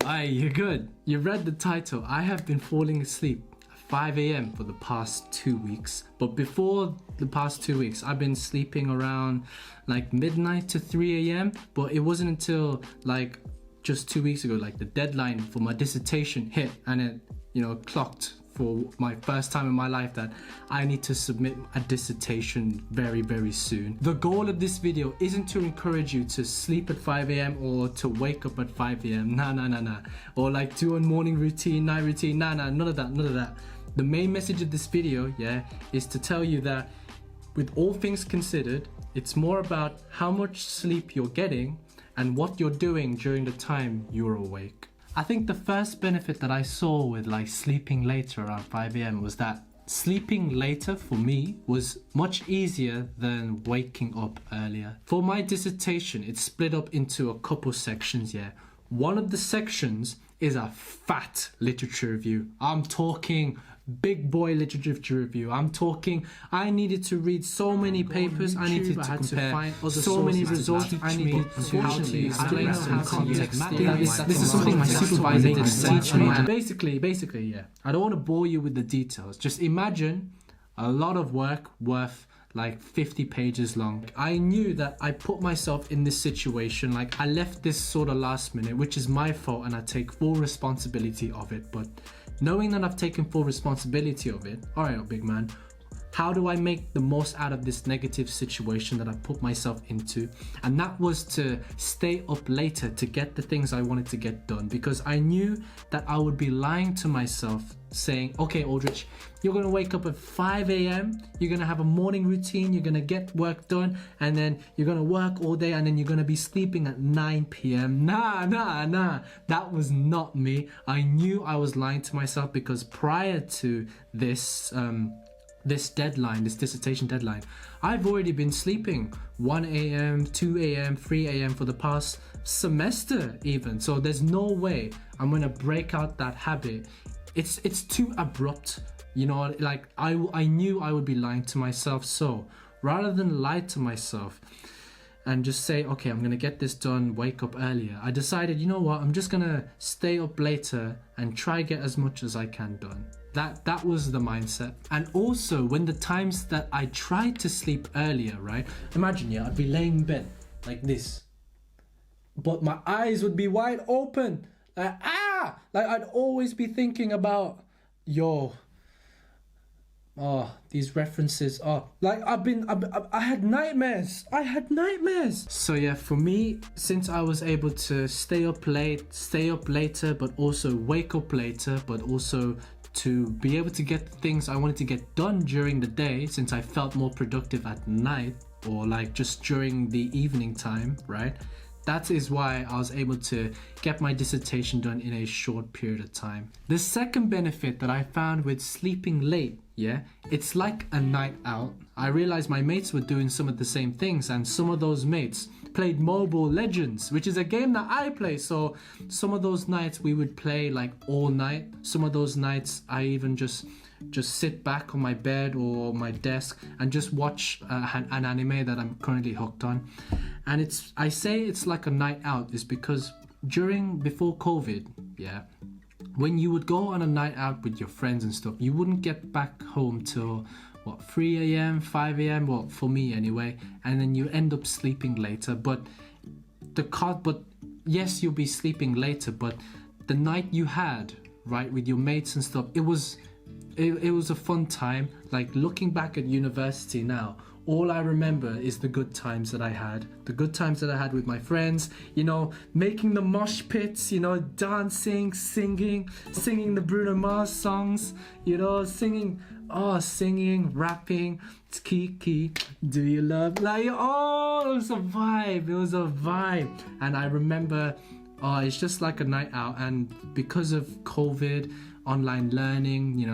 Aye, you're good. You read the title. I have been falling asleep at 5 a.m. for the past 2 weeks. But before the past 2 weeks, I've been sleeping around like midnight to 3 a.m. But it wasn't until like just 2 weeks ago, like the deadline for my dissertation hit and it, clocked for my first time in my life that I need to submit a dissertation very, very soon. The goal of this video isn't to encourage you to sleep at 5 a.m. or to wake up at 5 a.m. Nah. Or like do a morning routine, night routine. Nah, none of that. The main message of this video, is to tell you that with all things considered, it's more about how much sleep you're getting and what you're doing during the time you're awake. I think the first benefit that I saw with like sleeping later around 5 a.m. was that sleeping later for me was much easier than waking up earlier. For my dissertation, it's split up into a couple sections, One of the sections is a fat literature review. I'm talking big boy literature review. I'm talking I needed to read so many papers, I needed to compare so many results, I needed to explain some context. This is something my supervisor did teach me. Basically, I don't want to bore you with the details. Just imagine a lot of work worth like 50 pages long. I knew that I put myself in this situation, like I left this sort of last minute, which is my fault and I take full responsibility of it. But knowing that I've taken full responsibility of it, alright big man, how do I make the most out of this negative situation that I put myself into? And that was to stay up later to get the things I wanted to get done, because I knew that I would be lying to myself saying, okay Aldrich, you're gonna wake up at 5 a.m, you're gonna have a morning routine, you're gonna get work done, and then you're gonna work all day, and then you're gonna be sleeping at 9 p.m. Nah, that was not me. I knew I was lying to myself, because prior to this deadline, this dissertation deadline, I've already been sleeping 1 a.m, 2 a.m, 3 a.m for the past semester even. So there's no way I'm gonna break out that habit. It's too abrupt, like I knew I would be lying to myself. So rather than lie to myself and just say, okay, I'm gonna get this done, wake up earlier, I decided, you know what, I'm just gonna stay up later and try get as much as I can done. That was the mindset. And also when the times that I tried to sleep earlier, right? Imagine, I'd be laying in bed like this, but my eyes would be wide open. Like I'd always be thinking about, these references. Like I had nightmares. So for me, since I was able to stay up later, but also wake up later, but also to be able to get the things I wanted to get done during the day, since I felt more productive at night or like just during the evening time, right? That is why I was able to get my dissertation done in a short period of time. The second benefit that I found with sleeping late, it's like a night out. I realized my mates were doing some of the same things, and some of those mates played Mobile Legends, which is a game that I play. So some of those nights we would play like all night. Some of those nights I even just sit back on my bed or my desk and just watch an anime that I'm currently hooked on. And I say it's like a night out is because before COVID, when you would go on a night out with your friends and stuff, you wouldn't get back home till 3 a.m, 5 a.m, well for me anyway, and then you end up sleeping later. But yes, you'll be sleeping later, but the night you had, right, with your mates and stuff, it was a fun time. Like looking back at university now, all I remember is the good times that I had. The good times that I had with my friends, making the mosh pits, dancing, singing the Bruno Mars songs, singing, rapping, Kiki, do you love, like, it was a vibe. And I remember, it's just like a night out. And because of COVID, online learning,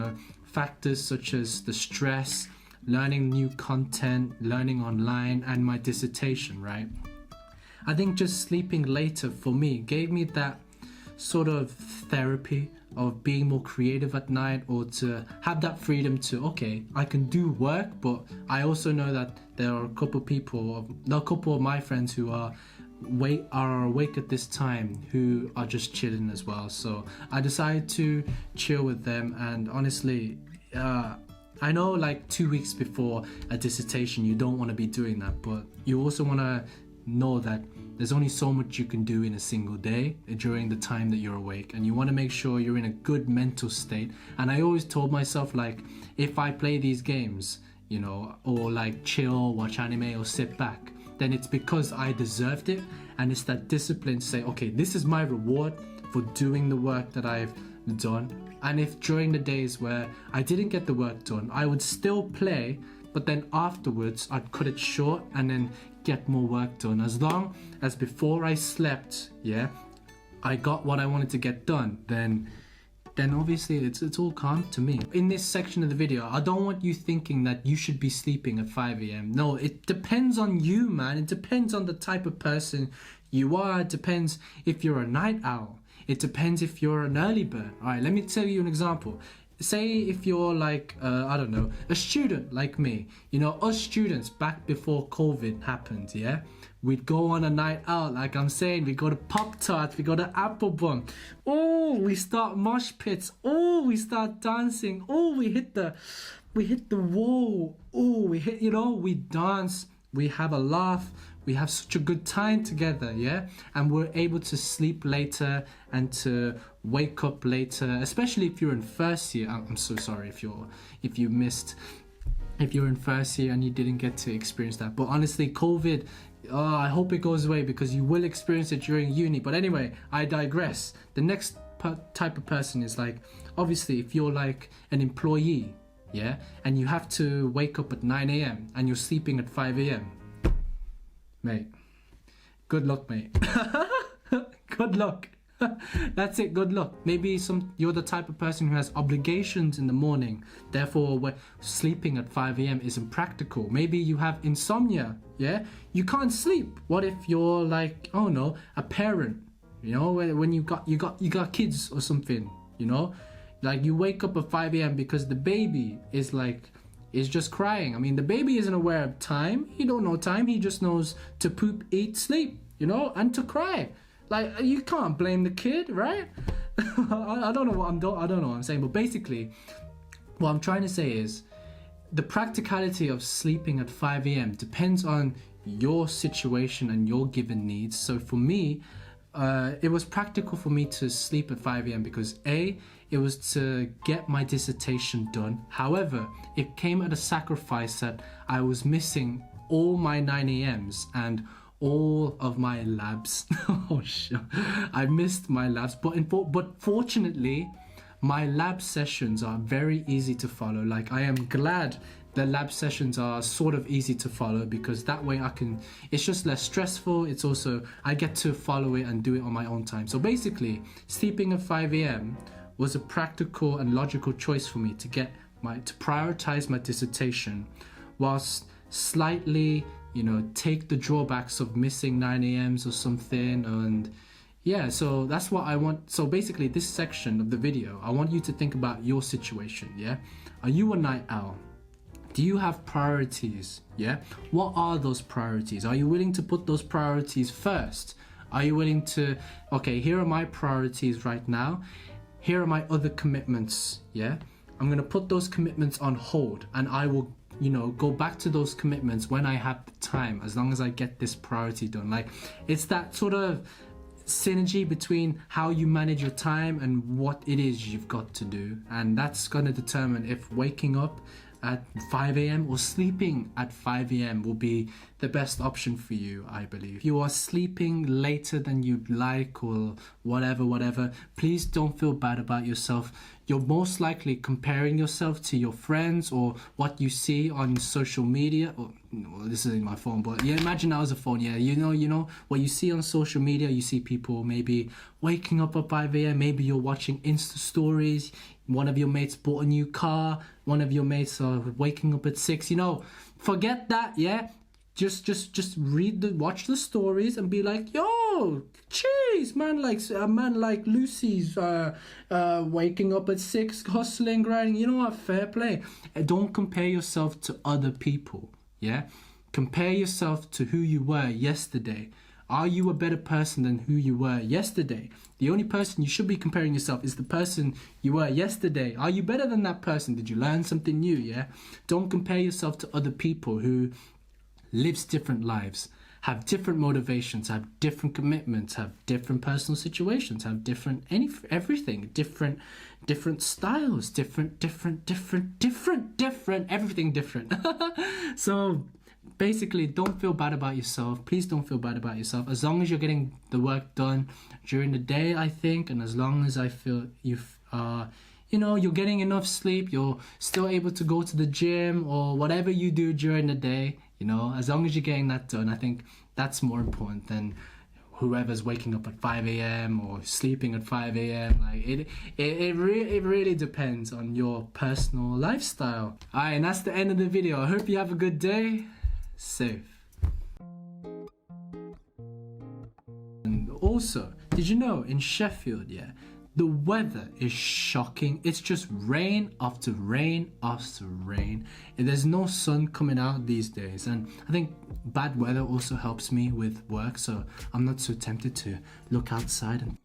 factors such as the stress, learning new content, learning online, and my dissertation, right? I think just sleeping later for me gave me that sort of therapy of being more creative at night, or to have that freedom to, okay, I can do work, but I also know that there are a couple of my friends who are are awake at this time who are just chilling as well. So I decided to chill with them, and honestly, I know like 2 weeks before a dissertation you don't want to be doing that, but you also want to know that there's only so much you can do in a single day during the time that you're awake, and you want to make sure you're in a good mental state. And I always told myself, like, if I play these games, you know, or like chill, watch anime or sit back, then it's because I deserved it. And it's that discipline to say, okay, this is my reward for doing the work that I've done. And if during the days where I didn't get the work done, I would still play, but then afterwards I'd cut it short and then get more work done. As long as before I slept, yeah, I got what I wanted to get done, then obviously it's all calm to me. In this section of the video, I don't want you thinking that you should be sleeping at 5 a.m. No, it depends on you, man. It depends on the type of person you are. It depends if you're a night owl. It depends if you're an early bird. All right, let me tell you an example. Say if you're like, I don't know, a student like me. You know, us students back before COVID happened, yeah? We'd go on a night out, like I'm saying. We go to Pop-Tarts, we go to Applebum. Oh, we start mosh pits. Oh, we start dancing. Oh, we hit the wall. Oh, we dance. We have a laugh. We have such a good time together, yeah? And we're able to sleep later and to wake up later, especially if you're in first year. I'm so sorry if you're in first year and you didn't get to experience that. But honestly, COVID, I hope it goes away, because you will experience it during uni. But anyway, I digress. The next type of person is like, obviously, if you're like an employee, yeah, and you have to wake up at 9 a.m. and you're sleeping at 5 a.m. Mate, good luck, mate. Good luck. That's it, good luck. Maybe you're the type of person who has obligations in the morning, therefore sleeping at 5 a.m. isn't practical. Maybe you have insomnia, yeah? You can't sleep. What if you're like, oh no, a parent, you know, when you got kids or something, you know? Like you wake up at 5 a.m. because the baby is just crying. I mean, the baby isn't aware of time. He don't know time. He just knows to poop, eat, sleep, you know, and to cry. Like, you can't blame the kid, right? I don't know what I'm saying, but basically, what I'm trying to say is the practicality of sleeping at 5 a.m. depends on your situation and your given needs. So for me, it was practical for me to sleep at 5 a.m. because A, it was to get my dissertation done. However, it came at a sacrifice that I was missing all my 9 a.m.s and all of my labs. Oh shit, I missed my labs, but fortunately, my lab sessions are very easy to follow. Like, I am glad the lab sessions are sort of easy to follow, because that way it's just less stressful. It's also, I get to follow it and do it on my own time. So basically, sleeping at 5 a.m. was a practical and logical choice for me to prioritize my dissertation, whilst slightly, you know, take the drawbacks of missing 9 a.m.s or something. And yeah, so that's what I want. So basically, this section of the video, I want you to think about your situation, yeah? Are you a night owl? Do you have priorities, yeah? What are those priorities? Are you willing to put those priorities first? Are you willing to, okay, here are my priorities right now. Here are my other commitments, yeah? I'm gonna put those commitments on hold, and I will, you know, go back to those commitments when I have the time, as long as I get this priority done. Like, it's that sort of synergy between how you manage your time and what it is you've got to do, and that's going to determine if waking up at 5 a.m. or sleeping at 5 a.m. will be the best option for you, I believe. If you are sleeping later than you'd like or whatever, please don't feel bad about yourself. You're most likely comparing yourself to your friends or what you see on social media. Or, well, this isn't my phone, but yeah, imagine that was a phone. Yeah, you know what you see on social media. You see people maybe waking up at 5 a.m. Maybe you're watching Insta stories. One of your mates bought a new car. One of your mates are waking up at 6. You know, forget that. Yeah, just watch the stories and be like, yo, jeez, a man like Lucy's waking up at 6, hustling, grinding. You know what? Fair play. Don't compare yourself to other people. Yeah, compare yourself to who you were yesterday. Are you a better person than who you were yesterday? The only person you should be comparing yourself is the person you were yesterday. Are you better than that person? Did you learn something new? Yeah. Don't compare yourself to other people who lives different lives, have different motivations, have different commitments, have different personal situations, have different everything, different styles, different, everything different. So basically, don't feel bad about yourself. Please don't feel bad about yourself. As long as you're getting the work done during the day, I think, and as long as I feel you're getting enough sleep, you're still able to go to the gym or whatever you do during the day, as long as you're getting that done, I think that's more important than whoever's waking up at 5 a.m. or sleeping at 5 a.m. Like it really depends on your personal lifestyle. Alright, and that's the end of the video. I hope you have a good day. Safe. And also, did you know in Sheffield, the weather is shocking. It's just rain after rain after rain. And there's no sun coming out these days. And I think bad weather also helps me with work, so I'm not so tempted to look outside and